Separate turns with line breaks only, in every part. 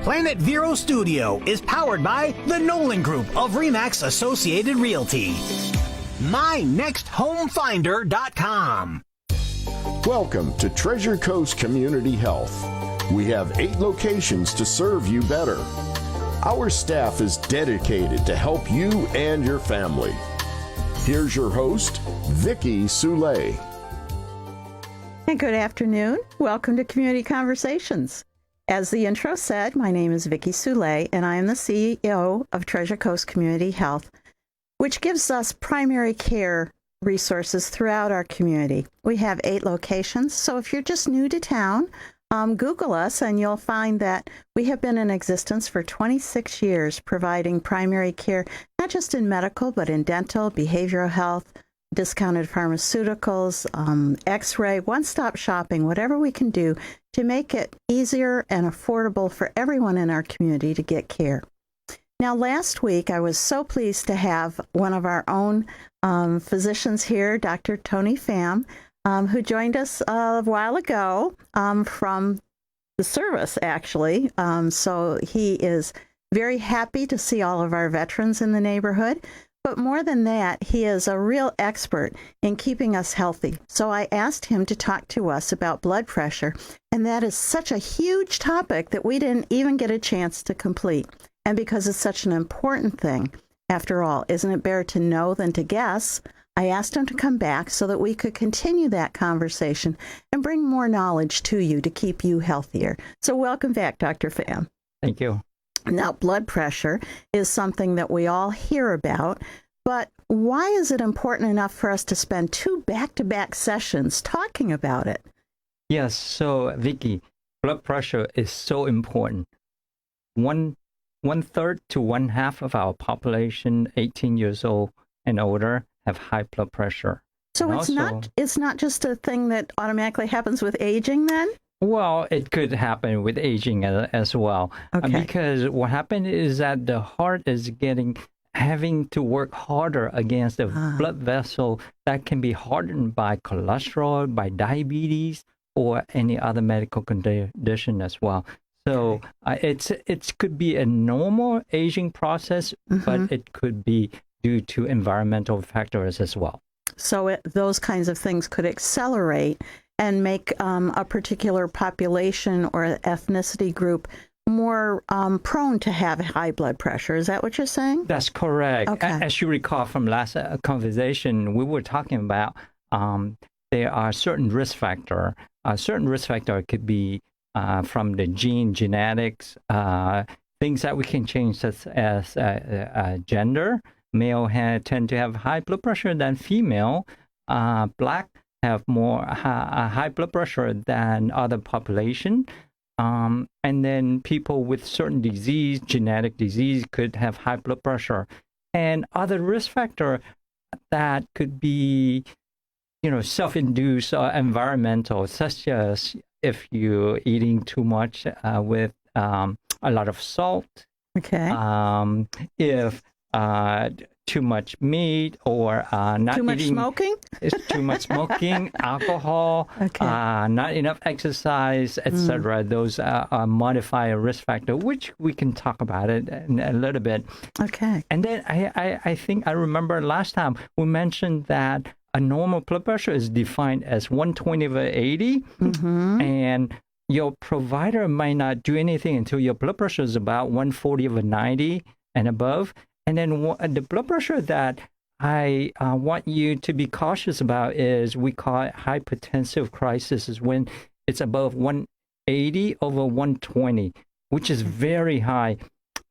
Planet Vero Studio is powered by the Nolan Group of RE/MAX Associated Realty. MyNextHomeFinder.com.
Welcome to Treasure Coast Community Health. We have 8 locations to serve you better. Our staff is dedicated to help you and your family. Here's your host, Vicki Soule.
And good afternoon. Welcome to Community Conversations. As the intro said, my name is Vicki Soule, and I am the CEO of Treasure Coast Community Health, which gives us primary care resources throughout our community. We have 8 locations, so if you're just new to town, Google us and you'll find that we have been in existence for 26 years providing primary care, not just in medical, but in dental, behavioral health, discounted pharmaceuticals, x-ray, one-stop shopping, whatever we can do to make it easier and affordable for everyone in our community to get care. Now, last week, I was so pleased to have one of our own physicians here, Dr. Tony Pham, who joined us a while ago from the service, actually. So he is very happy to see all of our veterans in the neighborhood. But more than that, he is a real expert in keeping us healthy. So I asked him to talk to us about blood pressure. And that is such a huge topic that we didn't even get a chance to complete. And because it's such an important thing, after all, isn't it better to know than to guess? I asked him to come back so that we could continue that conversation and bring more knowledge to you to keep you healthier. So welcome back, Dr. Pham.
Thank you.
Now, blood pressure is something that we all hear about, but why is it important enough for us to spend 2 back-to-back sessions talking about it?
Yes, so Vicki, blood pressure is so important. One third to 1/2 of our population, 18 years old and older, have high blood pressure.
So it's not just a thing that automatically happens with aging then?
Well, it could happen with aging as well.
Okay.
Because what happened is that the heart is having to work harder against the blood vessel that can be hardened by cholesterol, by diabetes, or any other medical condition as well. So it could be a normal aging process, but it could be due to environmental factors as well.
So those kinds of things could accelerate and make a particular population or ethnicity group more prone to have high blood pressure. Is that what you're saying?
That's correct.
Okay.
As you recall from last conversation, we were talking about there are certain risk factors. Certain risk factor could be from the genetics, things that we can change such as gender. Male tend to have high blood pressure than female. Black have more high blood pressure than other population. And then people with certain disease, genetic disease, could have high blood pressure. And other risk factor that could be, self-induced or environmental, such as if you're eating too much with a lot of salt.
Okay.
If too much meat or not
too much
eating,
smoking?
Too much smoking, alcohol, not enough exercise, etc. Those are modifier risk factor, which we can talk about it in a little bit.
Okay.
And then I think I remember last time we mentioned that a normal blood pressure is defined as 120/80, and your provider might not do anything until your blood pressure is about 140/90 and above. And then the blood pressure that I want you to be cautious about is we call it hypertensive crisis, is when it's above 180/120, which is very high.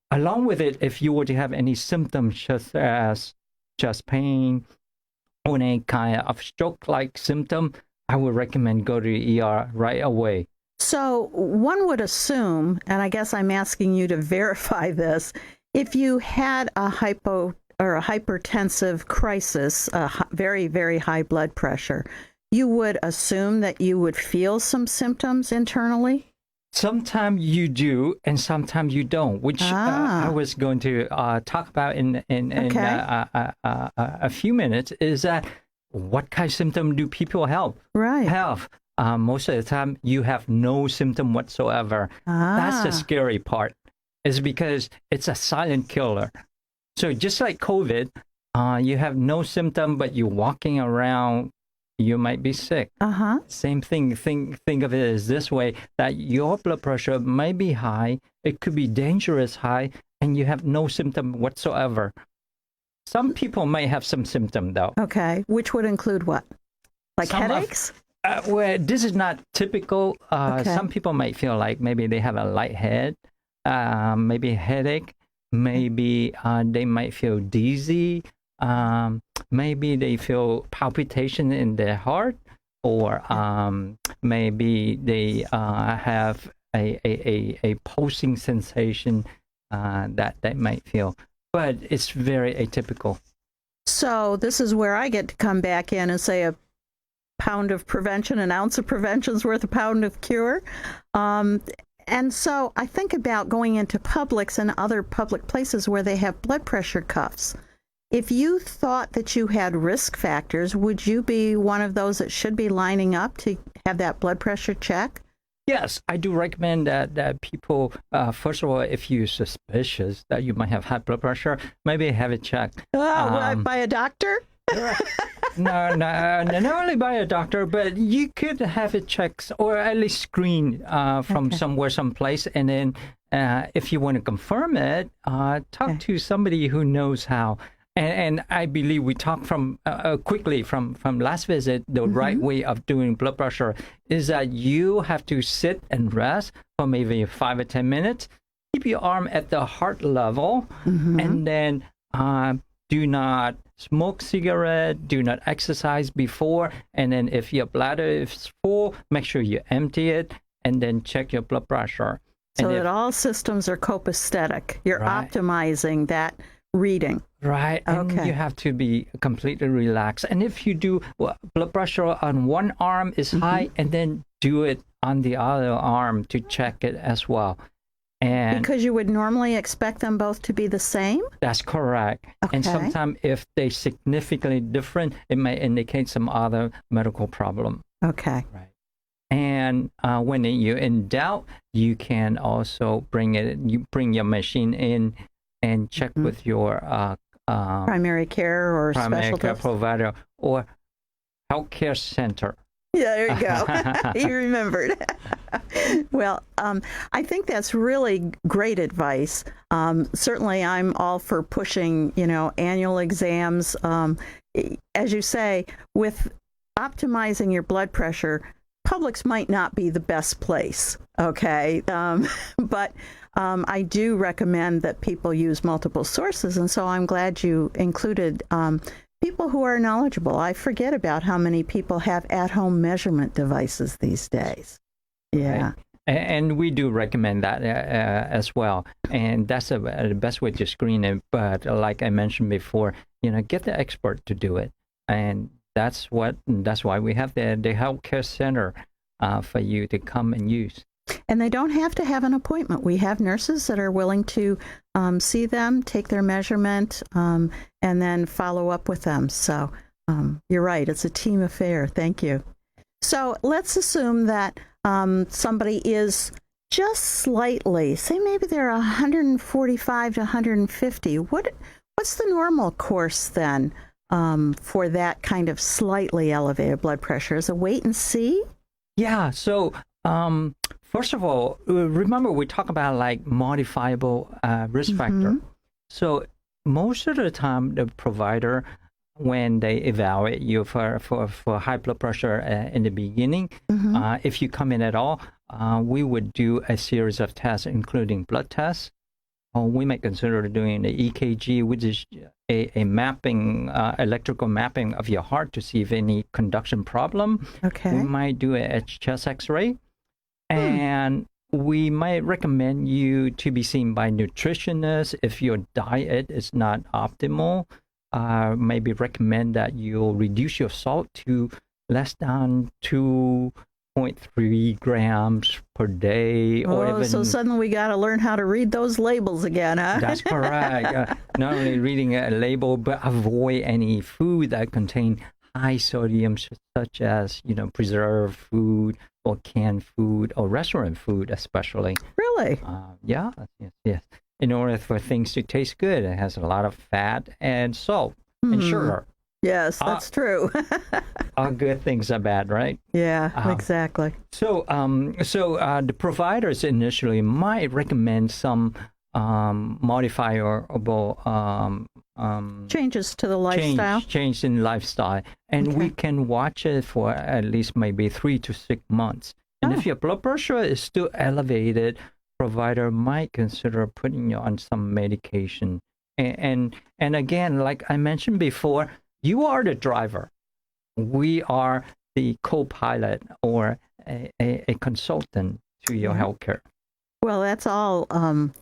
Along with it, if you were to have any symptoms such as chest pain or any kind of stroke-like symptom, I would recommend go to the ER right away.
So one would assume, and I guess I'm asking you to verify this, if you had a hypertensive crisis, very, very high blood pressure, you would assume that you would feel some symptoms internally?
Sometimes you do, and sometimes you don't, which I was going to talk about in a few minutes, is that what kind of symptom do people have? Most of the time, you have no symptom whatsoever. That's the scary part. is because it's a silent killer. So just like COVID, you have no symptom, but you're walking around, you might be sick. Same thing. Think of it as this way, that your blood pressure might be high. It could be dangerous high, and you have no symptom whatsoever. Some people may have some symptom, though.
Okay. Which would include what? Like headaches?
Well, this is not typical. Some people might feel like maybe they have a light head, maybe a headache. Maybe they might feel dizzy. Maybe they feel palpitation in their heart, or maybe they have a pulsing sensation that they might feel. But it's very atypical.
So this is where I get to come back in and say a pound of prevention, an ounce of prevention is worth a pound of cure. And so I think about going into Publix and other public places where they have blood pressure cuffs. If you thought that you had risk factors, would you be one of those that should be lining up to have that blood pressure check?
Yes, I do recommend that people, first of all, if you're suspicious that you might have high blood pressure, maybe have it checked.
By a doctor?
No, not only by a doctor, but you could have it checked or at least screened from someplace. And then if you want to confirm it, talk to somebody who knows how. And I believe we talked from quickly from last visit, the right way of doing blood pressure is that you have to sit and rest for maybe 5 or 10 minutes. Keep your arm at the heart level, and then do not smoke cigarette, do not exercise before, and then if your bladder is full, make sure you empty it, and then check your blood pressure.
So that all systems are copacetic. You're optimizing that reading.
Right, and you have to be completely relaxed. And if you do blood pressure on one arm is high, and then do it on the other arm to check it as well. And
because you would normally expect them both to be the same?
That's correct. And sometimes if they're significantly different, it may indicate some other medical problem.
Okay.
Right. And when you're in doubt, you can also bring your machine in and check with your
primary care or
primary care
specialist
provider or healthcare center.
Yeah, there you go. You remembered. Well, I think that's really great advice. Certainly, I'm all for pushing, annual exams. As you say, with optimizing your blood pressure, Publix might not be the best place, okay? But I do recommend that people use multiple sources, and so I'm glad you included people who are knowledgeable. I forget about how many people have at-home measurement devices these days. Yeah.
Right. And we do recommend that as well. And that's the best way to screen it. But like I mentioned before, get the expert to do it. And that's why we have the healthcare center for you to come and use.
And they don't have to have an appointment. We have nurses that are willing to see them, take their measurement, and then follow up with them. So you're right. It's a team affair. Thank you. So let's assume that somebody is just slightly, say maybe they're 145 to 150. What's the normal course then for that kind of slightly elevated blood pressure? Is it wait and see?
Yeah. So first of all, remember we talk about like modifiable risk factor. So most of the time, the provider, when they evaluate you for high blood pressure in the beginning, if you come in at all, we would do a series of tests, including blood tests. We might consider doing the EKG, which is a mapping, electrical mapping of your heart to see if any conduction problem.
Okay.
We might do a chest X-ray. And we might recommend you to be seen by nutritionists if your diet is not optimal. Maybe recommend that you reduce your salt to less than 2.3 grams per day.
So suddenly we got to learn how to read those labels again, huh?
That's correct. Not only reading a label, but avoid any food that contain high sodium, such as preserved food for canned food or restaurant food, especially.
Really?
Yeah, yes. In order for things to taste good, it has a lot of fat and salt and sugar.
Yes, that's true.
All good things are bad, right?
Yeah, exactly.
So the providers initially might recommend some modifiable
changes to the lifestyle.
Change in lifestyle, and we can watch it for at least maybe 3 to 6 months. And if your blood pressure is still elevated, provider might consider putting you on some medication. And again, like I mentioned before, you are the driver. We are the co-pilot or a consultant to your healthcare.
Well, that's all. I'm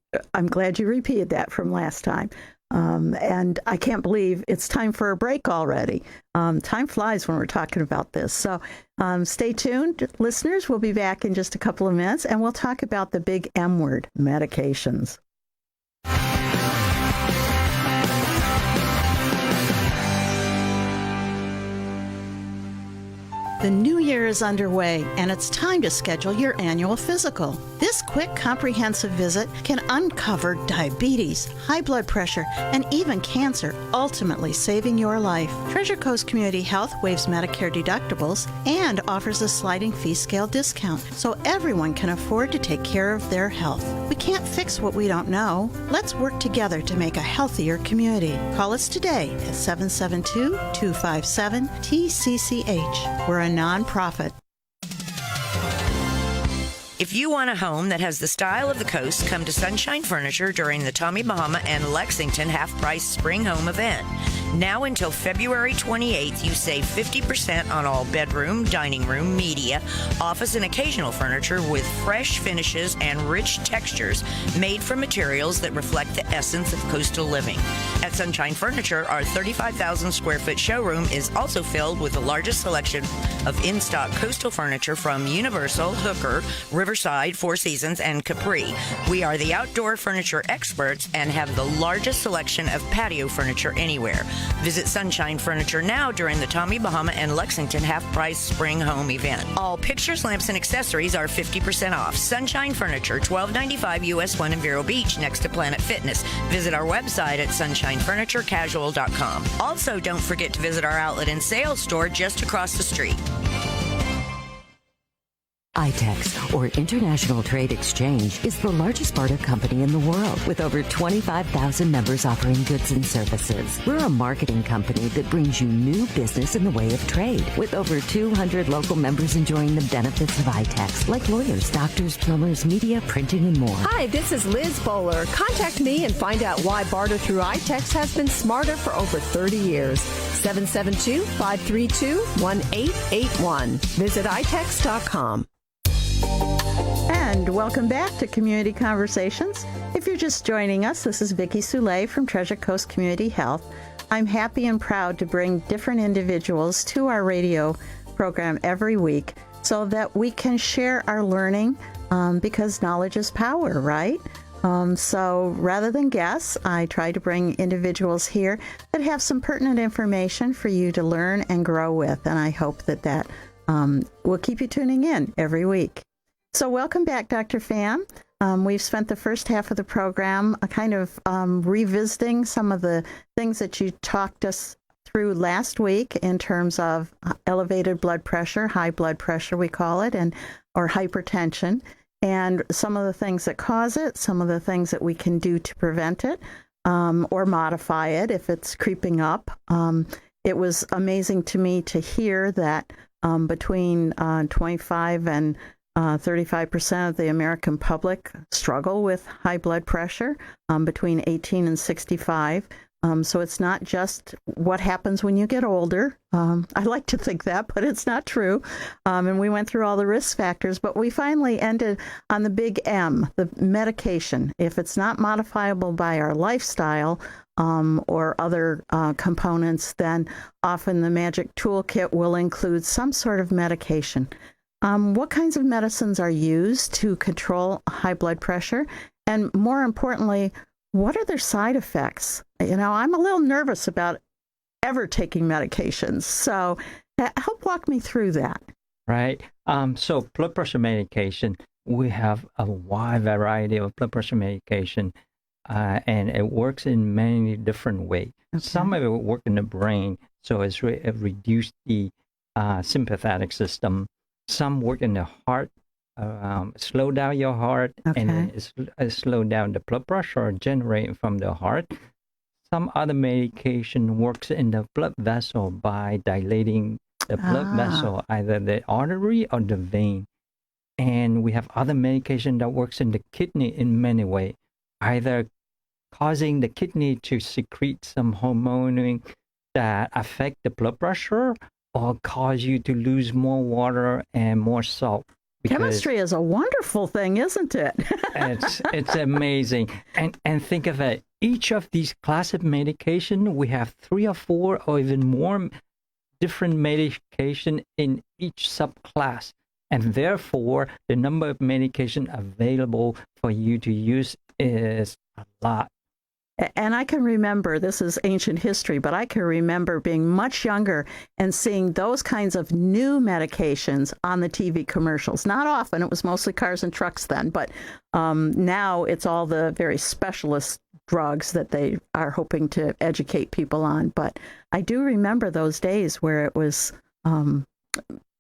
glad you repeated that from last time. And I can't believe it's time for a break already. Time flies when we're talking about this. So stay tuned, listeners. We'll be back in just a couple of minutes, and we'll talk about the big M word, medications. The new year is underway, and it's time to schedule your annual physical. This quick, comprehensive visit can uncover diabetes, high blood pressure, and even cancer, ultimately saving your life. Treasure Coast Community Health waives Medicare deductibles and offers a sliding fee scale discount, so everyone can afford to take care of their health. We can't fix what we don't know. Let's work together to make a healthier community. Call us today at 772-257-TCCH. We're a nonprofit.
If you want a home that has the style of the coast, come to Sunshine Furniture during the Tommy Bahama and Lexington half-price spring home event. Now until February 28th, you save 50% on all bedroom, dining room, media, office, and occasional furniture with fresh finishes and rich textures made from materials that reflect the essence of coastal living. At Sunshine Furniture, our 35,000 square foot showroom is also filled with the largest selection of in-stock coastal furniture from Universal, Hooker, Riverside, Four Seasons, and Capri. We are the outdoor furniture experts and have the largest selection of patio furniture anywhere. Visit Sunshine Furniture now during the Tommy Bahama and Lexington half-price spring home event. All pictures, lamps, and accessories are 50% off. Sunshine Furniture, 1295 US 1 in Vero Beach, next to Planet Fitness. Visit our website at sunshinefurniturecasual.com. Also, don't forget to visit our outlet and sales store just across the street.
ITEX, or International Trade Exchange, is the largest barter company in the world, with over 25,000 members offering goods and services. We're a marketing company that brings you new business in the way of trade, with over 200 local members enjoying the benefits of ITEX, like lawyers, doctors, plumbers, media, printing, and more.
Hi, this is Liz Bowler. Contact me and find out why barter through ITEX has been smarter for over 30 years. 772-532-1881. Visit itex.com.
And welcome back to Community Conversations. If you're just joining us, this is Vicki Soule from Treasure Coast Community Health. I'm happy and proud to bring different individuals to our radio program every week so that we can share our learning because knowledge is power, right? So rather than guess, I try to bring individuals here that have some pertinent information for you to learn and grow with, and I hope that will keep you tuning in every week. So welcome back, Dr. Pham. We've spent the first half of the program kind of revisiting some of the things that you talked us through last week in terms of elevated blood pressure, high blood pressure we call it, or hypertension, and some of the things that cause it, some of the things that we can do to prevent it or modify it if it's creeping up. It was amazing to me to hear that between 25 and 35% of the American public struggle with high blood pressure between 18 and 65. So it's not just what happens when you get older. I like to think that, but it's not true. And we went through all the risk factors, but we finally ended on the big M, the medication. If it's not modifiable by our lifestyle or other components, then often the magic toolkit will include some sort of medication. What kinds of medicines are used to control high blood pressure? And more importantly, what are their side effects? You know, I'm a little nervous about ever taking medications. So help walk me through that.
Right. So blood pressure medication, we have a wide variety of blood pressure medication, and it works in many different ways.
Okay.
Some of it work in the brain, so it reduce the sympathetic system. Some work in the heart, slow down your heart, and then it slow down the blood pressure generated from the heart. Some other medication works in the blood vessel by dilating the blood vessel, either the artery or the vein. And we have other medication that works in the kidney in many ways, either causing the kidney to secrete some hormone that affect the blood pressure or cause you to lose more water and more salt.
Chemistry is a wonderful thing, isn't it?
it's amazing. And think of it, each of these class of medication, we have 3 or 4 or even more different medication in each subclass. And therefore, the number of medication available for you to use is a lot.
And I can remember, this is ancient history, but I can remember being much younger and seeing those kinds of new medications on the TV commercials. Not often, it was mostly cars and trucks then, but now it's all the very specialist drugs that they are hoping to educate people on. But I do remember those days where it was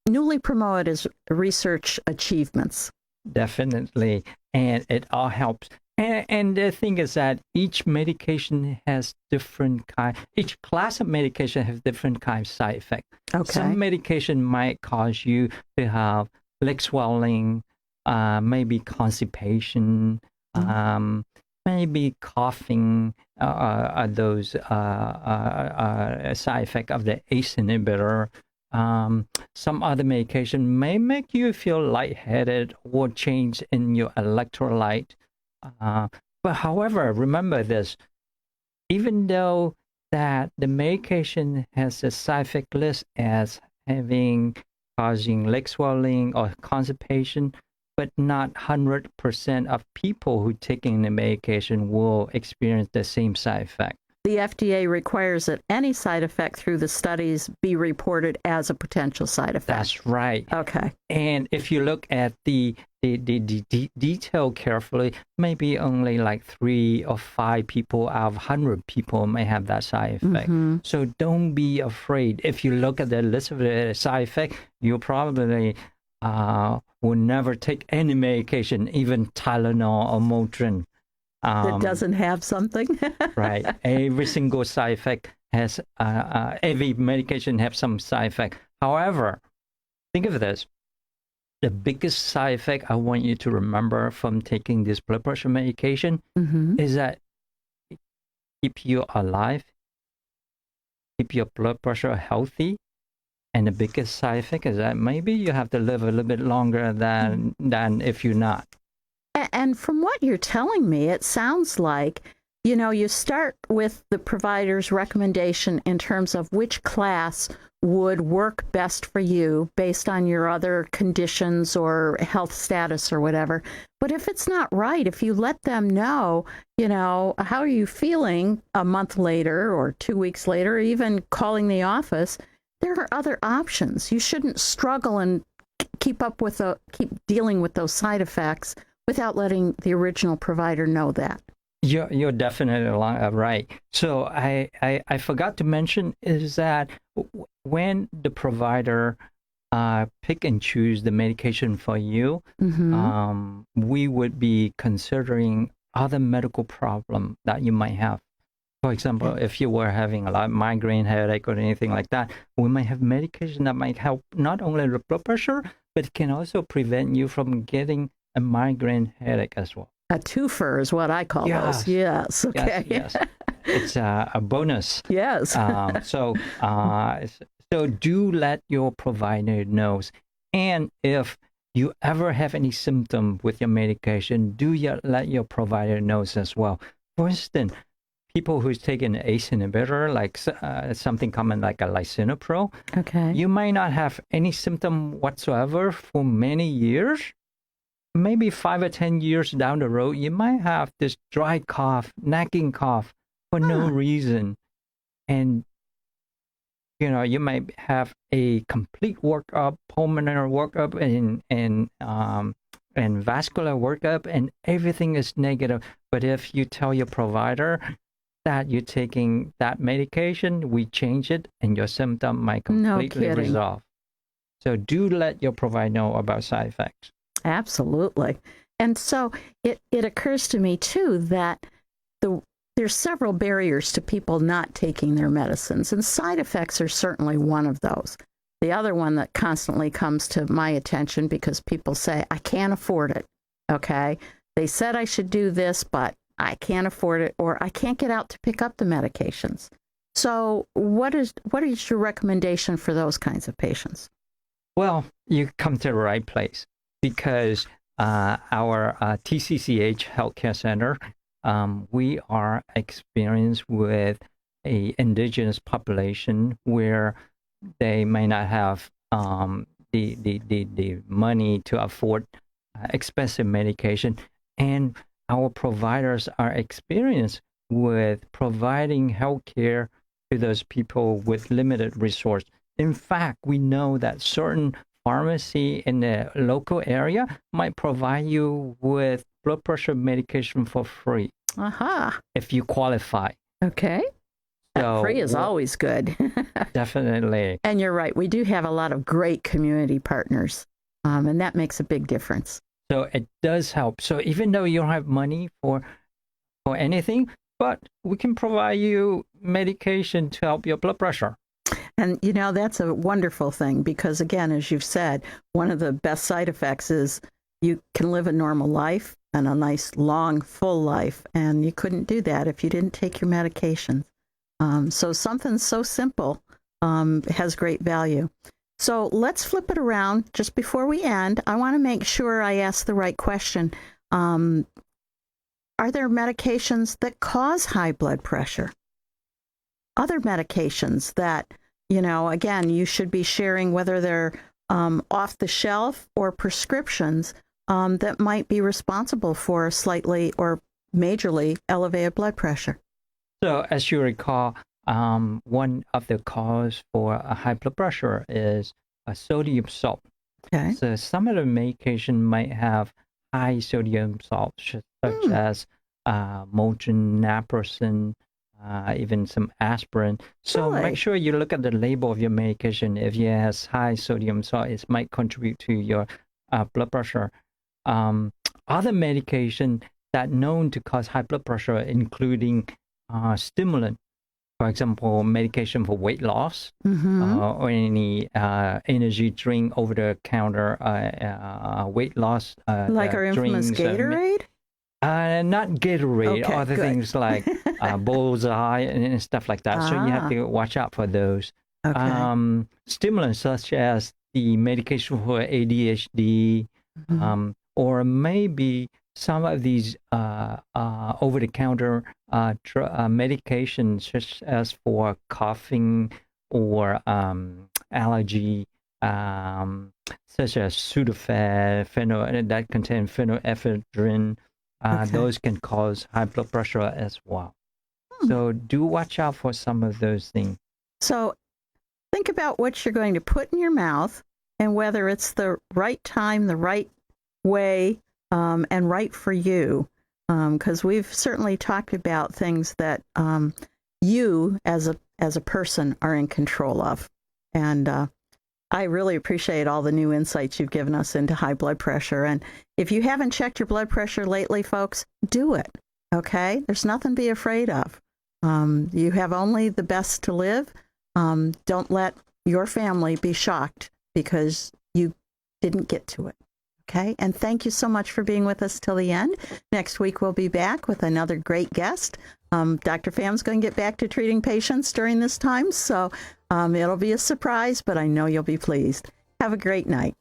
newly promoted as research achievements.
Definitely, and it all helps. And the thing is that each medication has different each class of medication has different kinds of side effects.
Okay.
Some medication might cause you to have leg swelling, maybe constipation, maybe coughing, those side effects of the ACE inhibitor. Some other medication may make you feel lightheaded or change in your electrolyte. But however, remember this, even though that the medication has a side effect list as causing leg swelling or constipation, but not 100% of people who taking the medication will experience the same side effect.
The FDA requires that any side effect through the studies be reported as a potential side effect.
That's right.
Okay.
And if you look at the detail carefully, maybe only like 3 or 5 people out of 100 people may have that side effect. Mm-hmm. So don't be afraid. If you look at the list of the side effects, you probably will never take any medication, even Tylenol or Motrin.
That doesn't have something.
Right. Every single side effect has, every medication has some side effect. However, think of this. The biggest side effect I want you to remember from taking this blood pressure medication is that it keeps you alive, keep your blood pressure healthy. And the biggest side effect is that maybe you have to live a little bit longer than if you're not.
And from what you're telling me, it sounds like, you start with the provider's recommendation in terms of which class would work best for you based on your other conditions or health status or whatever. But if it's not right, if you let them know, how are you feeling a month later or 2 weeks later, or even calling the office, there are other options. You shouldn't struggle and keep dealing with those side effects without letting the original provider know that.
You're definitely right. So I forgot to mention is that when the provider pick and choose the medication for you, we would be considering other medical problem that you might have. For example, if you were having a lot of migraine headache or anything like that, we might have medication that might help not only the blood pressure, but can also prevent you from getting a migraine headache as well.
A twofer is what I call those. Yes. Okay.
Yes. It's a bonus.
Yes.
So do let your provider know. And if you ever have any symptom with your medication, let your provider know as well. For instance, people who's taking an ACE inhibitor, like something common like a lisinopril, you might not have any symptom whatsoever for many years. Maybe 5 or 10 years down the road, you might have this dry cough, nagging cough for no reason. And You might have a complete workup, pulmonary workup, and vascular workup, and everything is negative. But if you tell your provider that you're taking that medication, we change it, and your symptom might completely resolve. So do let your provider know about side effects.
Absolutely. And so it occurs to me, too, that there's several barriers to people not taking their medicines, and side effects are certainly one of those. The other one that constantly comes to my attention, because people say, I can't afford it, okay? They said I should do this, but I can't afford it, or I can't get out to pick up the medications. So what is your recommendation for those kinds of patients?
Well, you come to the right place, because our TCCH Healthcare Center, we are experienced with a indigenous population where they may not have the money to afford expensive medication, and our providers are experienced with providing health care to those people with limited resource. In fact, we know that certain pharmacy in the local area might provide you with blood pressure medication for free. If you qualify.
Okay. So, free is always good.
Definitely.
And you're right. We do have a lot of great community partners, and that makes a big difference.
So it does help. So even though you don't have money for anything, but we can provide you medication to help your blood pressure.
And, that's a wonderful thing, because, again, as you've said, one of the best side effects is you can live a normal life and a nice, long, full life, and you couldn't do that if you didn't take your medications. So something so simple has great value. So let's flip it around. Just before we end, I want to make sure I ask the right question. Are there medications that cause high blood pressure? Other medications that, again, you should be sharing, whether they're off the shelf or prescriptions that might be responsible for slightly or majorly elevated blood pressure.
So as you recall, one of the causes for a high blood pressure is a sodium salt.
Okay.
So some of the medication might have high sodium salt, such as Motrin, naproxen, even some aspirin. So make sure you look at the label of your medication. If it has high sodium salt, it might contribute to your blood pressure. Other medication that known to cause high blood pressure, including stimulant, for example, medication for weight loss, or any energy drink, over-the-counter weight loss
like our infamous Gatorade?
Not Gatorade, other things like Bullseye and stuff like that. So you have to watch out for those. Stimulants such as the medication for ADHD, or maybe some of these over-the-counter medications, such as for coughing or allergy, such as Sudafed, that contain phenylephrine. Those can cause high blood pressure as well. So do watch out for some of those things. So
think about what you're going to put in your mouth and whether it's the right time, the right way, and right for you. Because we've certainly talked about things that you as a person are in control of. And I really appreciate all the new insights you've given us into high blood pressure. And if you haven't checked your blood pressure lately, folks, do it. Okay? There's nothing to be afraid of. You have only the best to live. Don't let your family be shocked because you didn't get to it. Okay? And thank you so much for being with us till the end. Next week, we'll be back with another great guest. Dr. Pham's going to get back to treating patients during this time, so it'll be a surprise, but I know you'll be pleased. Have a great night.